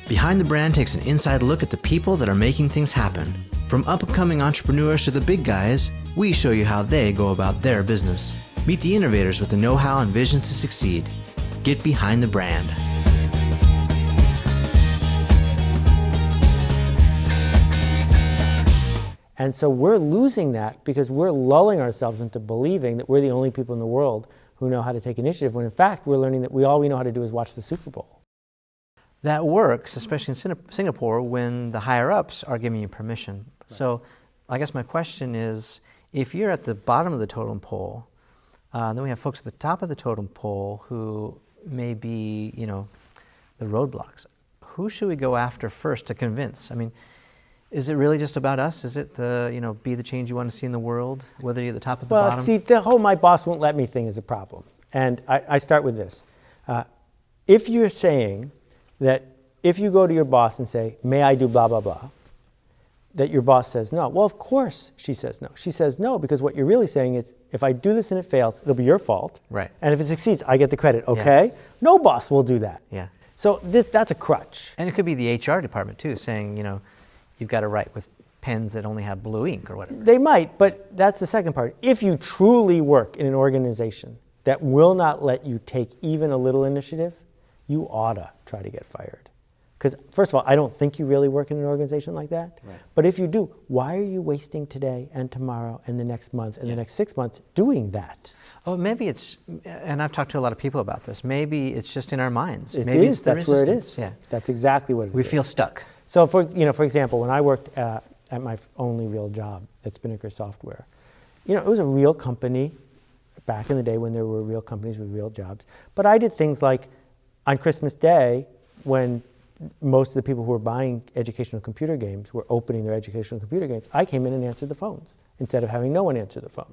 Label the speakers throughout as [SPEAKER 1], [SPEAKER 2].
[SPEAKER 1] Behind the Brand takes an inside look at the people that are making things happen. From up-and-coming entrepreneurs to the big guys, we show you how they go about their business. Meet the innovators with the know-how and vision to succeed. Get behind the brand.
[SPEAKER 2] And so we're losing that because we're lulling ourselves into believing that we're the only people in the world who know how to take initiative, when in fact we're learning that all we know how to do is watch the Super Bowl.
[SPEAKER 1] That works, especially in Singapore, when the higher-ups are giving you permission. Right. So I guess my question is, if you're at the bottom of the totem pole, then we have folks at the top of the totem pole who may be, the roadblocks. Who should we go after first to convince? I mean, is it really just about us? Is it be the change you want to see in the world, whether you're at the top or the bottom?
[SPEAKER 2] Well, see, the whole "my boss won't let me" thing is a problem. And I start with this. If you're saying that if you go to your boss and say, "May I do blah, blah, blah," that your boss says no. Well, of course she says no. She says no because what you're really saying is, if I do this and it fails, it'll be your fault.
[SPEAKER 1] Right.
[SPEAKER 2] And if it succeeds, I get the credit. Okay? Yeah. No boss will do that.
[SPEAKER 1] Yeah.
[SPEAKER 2] So that's a crutch.
[SPEAKER 1] And it could be the HR department too, saying, you've got to write with pens that only have blue ink or whatever.
[SPEAKER 2] They might, but that's the second part. If you truly work in an organization that will not let you take even a little initiative, you ought to try to get fired. Because first of all, I don't think you really work in an organization like that. Right. But if you do, why are you wasting today and tomorrow and the next month and the next 6 months doing that?
[SPEAKER 1] Oh, maybe it's, and I've talked to a lot of people about this, maybe it's just in our minds.
[SPEAKER 2] Maybe it's the
[SPEAKER 1] that's
[SPEAKER 2] where it is.
[SPEAKER 1] Yeah.
[SPEAKER 2] That's exactly what it is.
[SPEAKER 1] We feel stuck.
[SPEAKER 2] So for example, when I worked at my only real job at Spinnaker Software, it was a real company back in the day when there were real companies with real jobs. But I did things like, on Christmas Day, when most of the people who were buying educational computer games were opening their educational computer games, I came in and answered the phones instead of having no one answer the phone.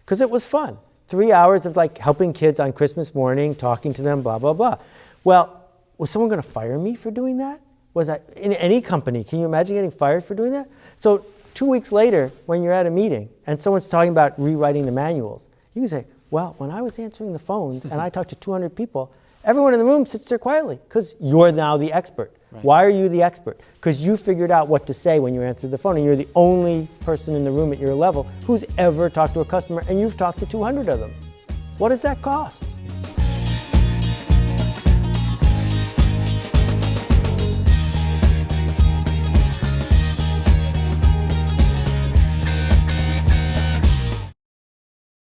[SPEAKER 2] Because it was fun. 3 hours of helping kids on Christmas morning, talking to them, blah, blah, blah. Well, was someone going to fire me for doing that? Was I in any company? Can you imagine getting fired for doing that? So 2 weeks later, when you're at a meeting and someone's talking about rewriting the manuals, you can say, well, when I was answering the phones and I talked to 200 people, everyone in the room sits there quietly because you're now the expert. Right. Why are you the expert? Because you figured out what to say when you answered the phone, and you're the only person in the room at your level who's ever talked to a customer, and you've talked to 200 of them. What does that cost?